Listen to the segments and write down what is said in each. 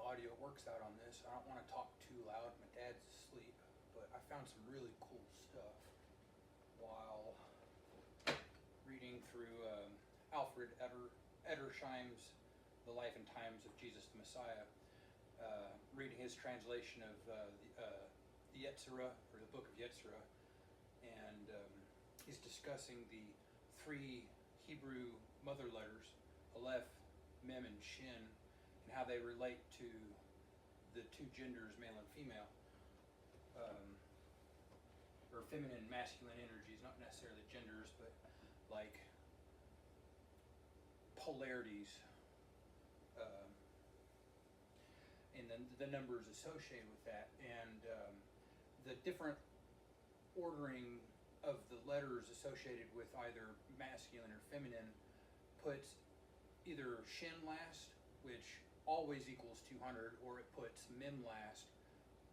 the audio works out on this. I don't want to talk too loud. My dad's asleep, but I found some really cool stuff while reading through Alfred Edersheim's The Life and Times of Jesus the Messiah, reading his translation of the Yetzirah, or the Book of Yetzirah, and he's discussing the three Hebrew mother letters, Aleph, Mem, and Shin, and how they relate to the two genders, male and female, or feminine and masculine energies, not necessarily genders, but like polarities, and then the numbers associated with that, and the different ordering of the letters associated with either masculine or feminine puts either Shin last, which always equals 200, or it puts Mem last,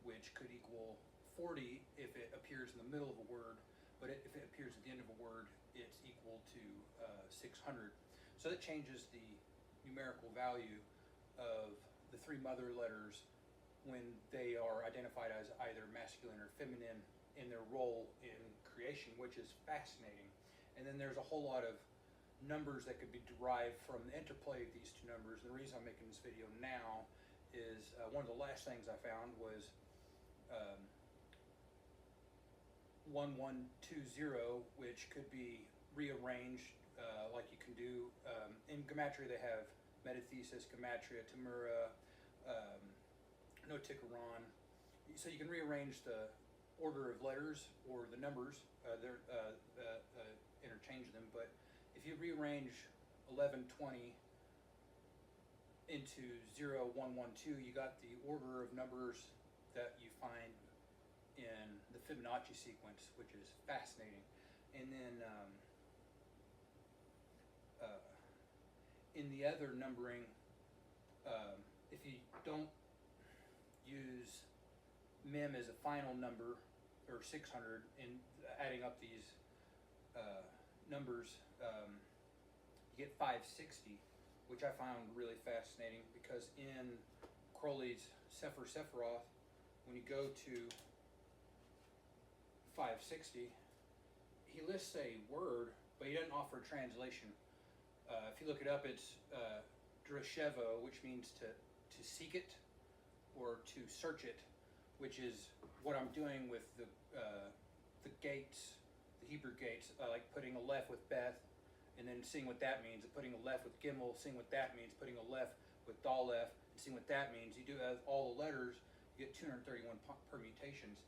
which could equal 40 if it appears in the middle of a word, but if it appears at the end of a word, it's equal to 600. So that changes the numerical value of the three mother letters when they are identified as either masculine or feminine in their role in creation, which is fascinating. And then there's a whole lot of numbers that could be derived from the interplay of these two numbers. And the reason I'm making this video now is one of the last things I found was 1120, which could be rearranged like you can do. In Gematria they have Metathesis, Gematria, Tamura, Notikaron. So you can rearrange the order of letters or the numbers, interchange them. But if you rearrange 1120 into 0112, you got the order of numbers that you find in the Fibonacci sequence, which is fascinating. And then in the other numbering, if you don't use Mem as a final number, or 600, in adding up these numbers, you get 560, which I found really fascinating, because in Crowley's Sefer Sephiroth, when you go to 560, he lists a word, but he doesn't offer a translation. If you look it up, it's Dreshevo, which means to seek it or to search it, which is what I'm doing with the gates, the Hebrew gates, like putting Aleph with Beth, and then seeing what that means, and putting Aleph with Gimel, seeing what that means, putting Aleph with Daleth, and seeing what that means. You do all the letters, you get 231 permutations.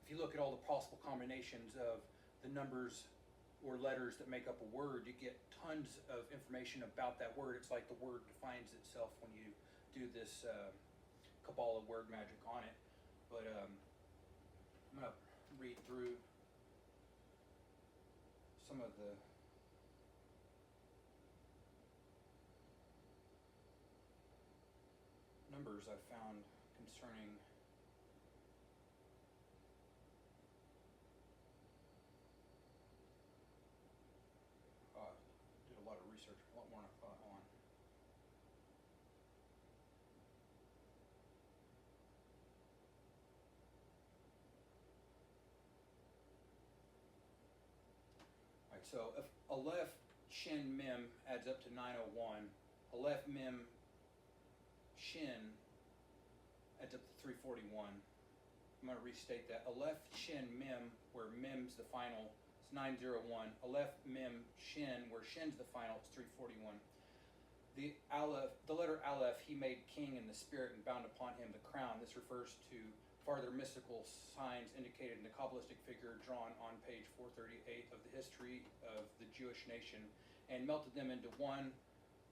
If you look at all the possible combinations of the numbers or letters that make up a word, you get tons of information about that word. It's like the word defines itself when you do this Kabbalah word magic on it. But I'm going to read through some of the numbers I've found concerning did a lot of research, a lot more than I thought on. All right, so if Aleph Shin Mem adds up to 901, Aleph Mem Shin adds up to 341. I'm going to restate that. Aleph Shin Mem, where Mem's the final, it's 901. Aleph Mem Shin, where Shin's the final, it's 341. The letter Aleph, he made king in the spirit and bound upon him the crown. This refers to farther mystical signs indicated in the Kabbalistic figure drawn on page 438 of the history of the Jewish nation, and melted them into one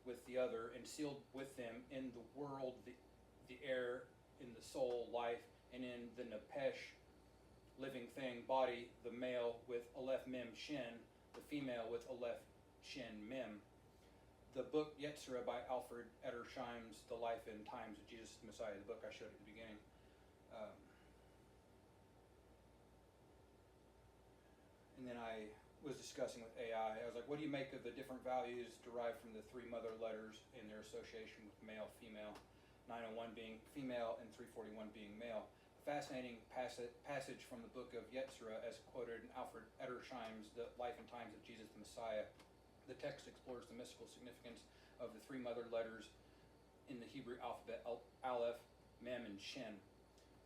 with the other, and sealed with them in the world the air, in the soul, life, and in the Nepesh, living thing, body, the male with Aleph Mem Shin, the female with Aleph Shin Mem. The book Yetzirah by Alfred Edersheim's The Life and Times of Jesus the Messiah, the book I showed at the beginning. And then I was discussing with AI, I was like, what do you make of the different values derived from the three mother letters and their association with male, female? 901 being female, and 341 being male. A fascinating passage from the book of Yetzirah, as quoted in Alfred Edersheim's The Life and Times of Jesus the Messiah. The text explores the mystical significance of the three mother letters in the Hebrew alphabet, Aleph, Mem, and Shin.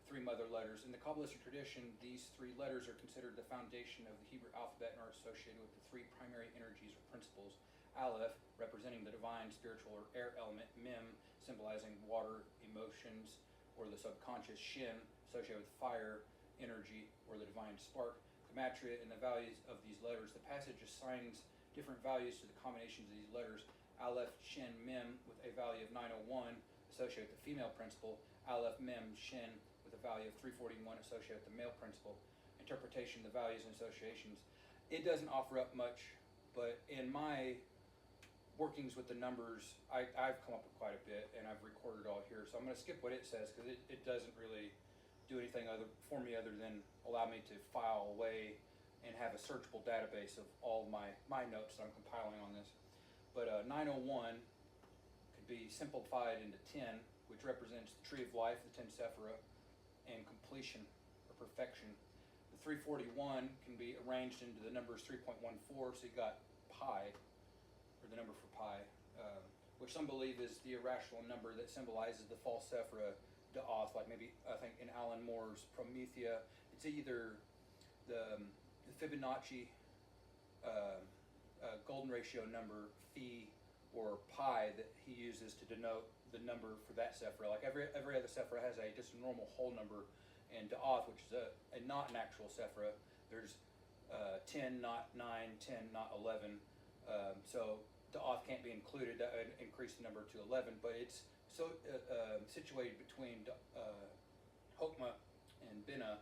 Three mother letters. In the Kabbalistic tradition, these three letters are considered the foundation of the Hebrew alphabet and are associated with the three primary energies or principles. Aleph, representing the divine, spiritual, or air element. Mem, symbolizing water, emotions, or the subconscious. Shin, associated with fire, energy, or the divine spark. Gematria and the values of these letters. The passage assigns different values to the combinations of these letters. Aleph, Shin, Mem, with a value of 901, associated with the female principle. Aleph, Mem, Shin, with a value of 341, associated with the male principle. Interpretation of the values and associations. It doesn't offer up much, but in my workings with the numbers, I've come up with quite a bit, and I've recorded all here. So I'm going to skip what it says, because it doesn't really do anything for me other than allow me to file away and have a searchable database of all my notes that I'm compiling on this. But 901 could be simplified into 10, which represents the tree of life, the 10 Sephirah, and completion or perfection. The 341 can be arranged into the numbers 3.14, so you got pi, or the number for pi, which some believe is the irrational number that symbolizes the false Sephirah, Da'ath, like maybe I think in Alan Moore's Promethea. It's either the Fibonacci golden ratio number phi or pi that he uses to denote the number for that Sephirah. Like every other Sephirah has just a normal whole number, and Da'ath, which is not an actual Sephirah, there's 10, not 9, 10, not 11. So Da'ath can't be included. That would increase the number to 11, but it's so situated between Hokmah and Binah.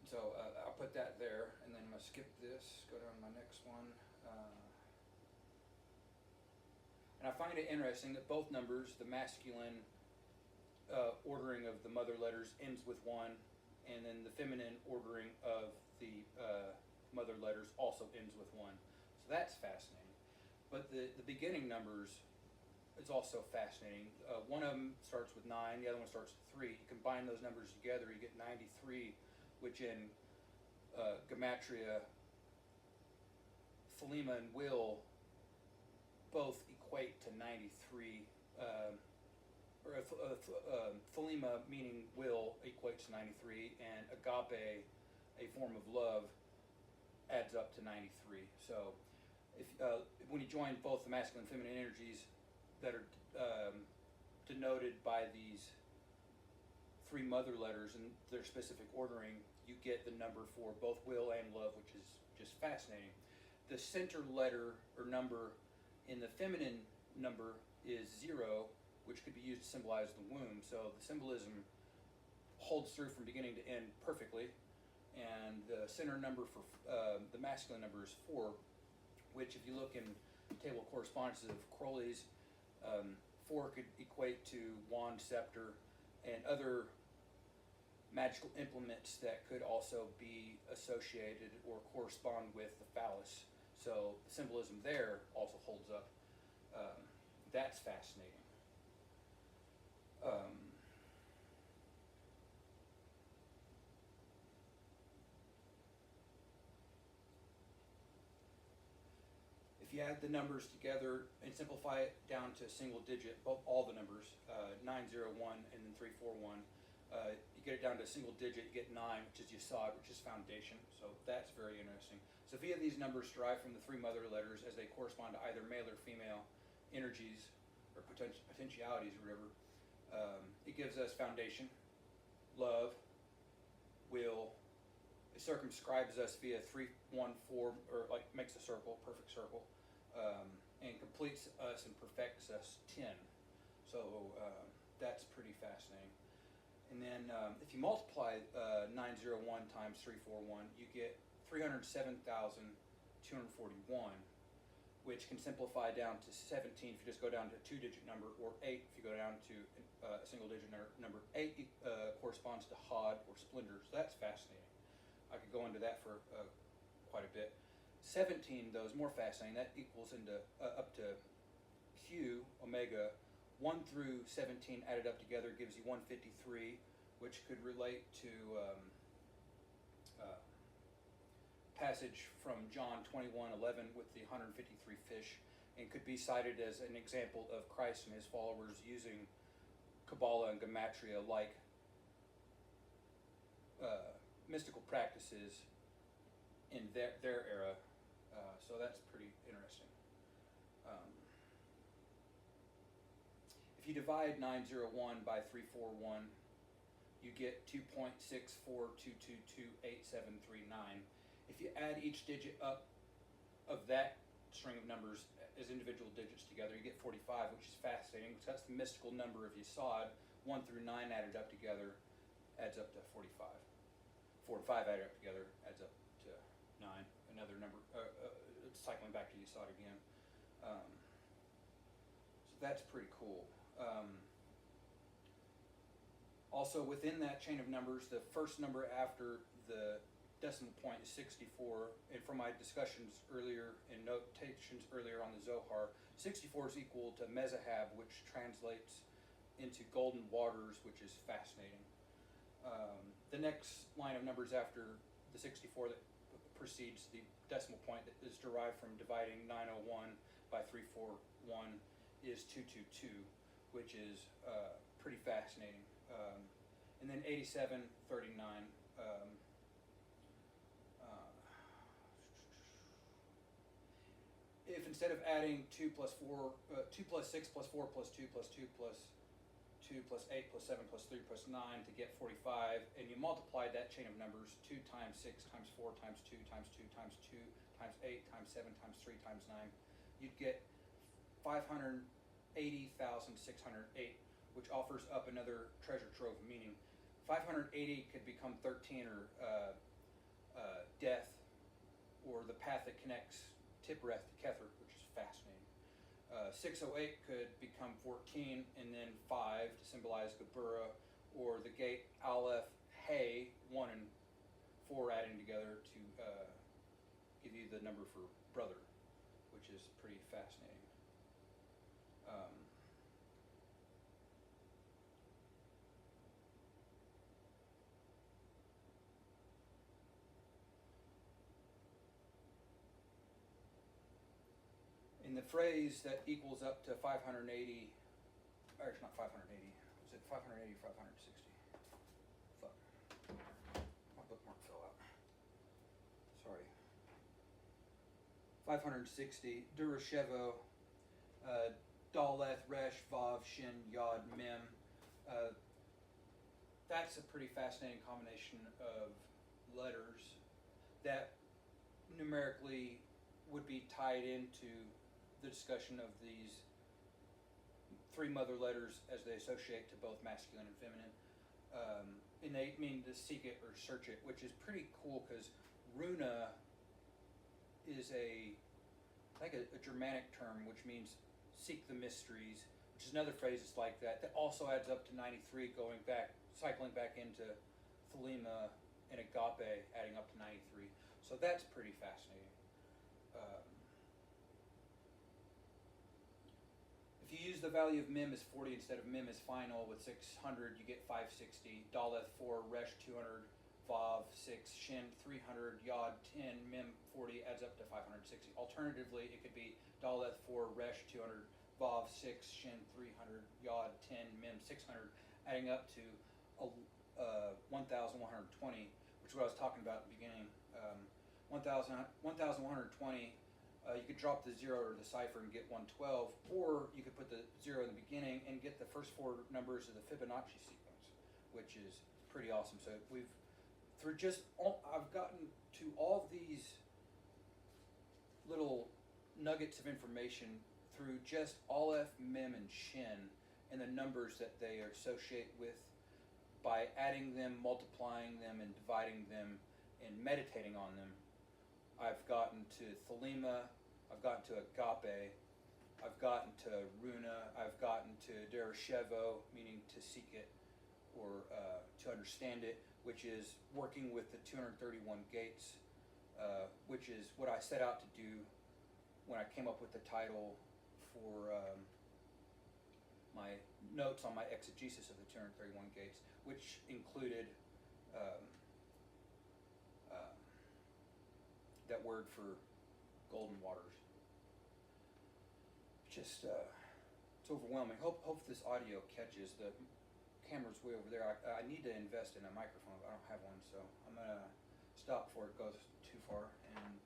So I'll put that there, and then I'm going to skip this, go down to my next one. And I find it interesting that both numbers, the masculine ordering of the mother letters ends with 1, and then the feminine ordering of the mother letters also ends with 1. So that's fascinating. But the beginning numbers is also fascinating. One of them starts with 9, the other one starts with 3. You combine those numbers together, you get 93, which in Gematria, Thelema and Will both equate to 93. Thelema, meaning will, equates to 93, and agape, a form of love, adds up to 93. So if when you join both the masculine and feminine energies that are denoted by these three mother letters and their specific ordering, you get the number for both will and love, which is just fascinating. The center letter or number in the feminine number is 0, which could be used to symbolize the womb. So the symbolism holds through from beginning to end perfectly. And the center number for the masculine number is 4, which if you look in table of correspondences of Crowley's, 4 could equate to wand, scepter, and other magical implements that could also be associated or correspond with the phallus. So the symbolism there also holds up. That's fascinating. If you add the numbers together and simplify it down to a single digit, all the numbers, 901 and then 341, you get it down to a single digit, you get 9, which is Yesod, which is foundation. So that's very interesting. So via these numbers derived from the three mother letters as they correspond to either male or female energies or potentialities or whatever, it gives us foundation, love, will. It circumscribes us via 314, or like makes a circle, perfect circle, and completes us and perfects us 10. So that's pretty fascinating. And then if you multiply 901 times 341, you get 307,241, which can simplify down to 17 if you just go down to a 2-digit number, or 8 if you go down to a single-digit number. 8 corresponds to Hod or splendor, so that's fascinating. I could go into that for quite a bit. 17, though, is more fascinating. That equals into up to Q, omega, 1 through 17 added up together gives you 153, which could relate to passage from John 21:11 with the 153 fish, and could be cited as an example of Christ and his followers using Kabbalah and Gematria like mystical practices in their era. So that's pretty interesting. If you divide 901 by 341, you get 2.6422288739. If you add each digit up of that string of numbers as individual digits together, you get 45, which is fascinating because that's the mystical number of Yesod. 1 through 9 added up together adds up to 45. 4 and 5 added up together adds up to 9. Another number, cycling back to Yesod again. So that's pretty cool. Also, within that chain of numbers, the first number after the decimal point is 64, and from my discussions earlier and notations earlier on the Zohar, 64 is equal to Mezahab, which translates into golden waters, which is fascinating. The next line of numbers after the 64 that precedes the decimal point that is derived from dividing 901 by 341 is 222, which is pretty fascinating. And then 8739. If instead of adding 2 plus 6 plus 4 plus 2 plus 2 plus 2 plus 8 plus 7 plus 3 plus 9 to get 45, and you multiply that chain of numbers, 2 times 6 times 4 times 2 times 2 times 2 times 8 times 7 times 3 times 9, you'd get 580,608, which offers up another treasure trove of meaning. 580 could become 13, or death, or the path that connects Tiphereth to Kether, which is fascinating. 608 could become 14, and then 5 to symbolize Geburah, or the gate Aleph, Hey, 1 and 4 adding together to give you the number for brother, which is pretty fascinating. In the phrase that equals up to 580, or it's not 580, was it 580 or 560? Fuck. My bookmark fell out. Sorry. 560, Durashevo, Daleth, Resh, Vav, Shin, Yod, Mem. That's a pretty fascinating combination of letters that numerically would be tied into the discussion of these 3 mother letters as they associate to both masculine and feminine. And they mean to seek it or search it, which is pretty cool because Runa is a Germanic term which means seek the mysteries, which is another phrase that's like that. That also adds up to 93, cycling back into Thelema and Agape, adding up to 93. So that's pretty fascinating. If you use the value of Mem as 40 instead of Mem as final with 600, you get 560. Daleth 4, Resh 200, Vav 6, Shin 300, Yod 10, Mem 40 adds up to 560. Alternatively, it could be Daleth 4, Resh 200, Vav 6, Shin 300, Yod 10, Mem 600, adding up to 1,120, which is what I was talking about at the beginning. 1,120. You could drop the 0 to the cipher and get 112, or you could put the 0 in the beginning and get the first 4 numbers of the Fibonacci sequence, which is pretty awesome. So I've gotten to all of these little nuggets of information through just Aleph, Mem, and Shin, and the numbers that they associate with by adding them, multiplying them, and dividing them, and meditating on them. I've gotten to Thelema, I've gotten to Agape, I've gotten to Runa, I've gotten to Derashevo, meaning to seek it or to understand it, which is working with the 231 gates, which is what I set out to do when I came up with the title for my my notes on my exegesis of the 231 gates, which included um, that word for golden waters. Just it's overwhelming. Hope this audio catches. The camera's way over there. I need to invest in a microphone, but I don't have one, so I'm gonna stop before it goes too far and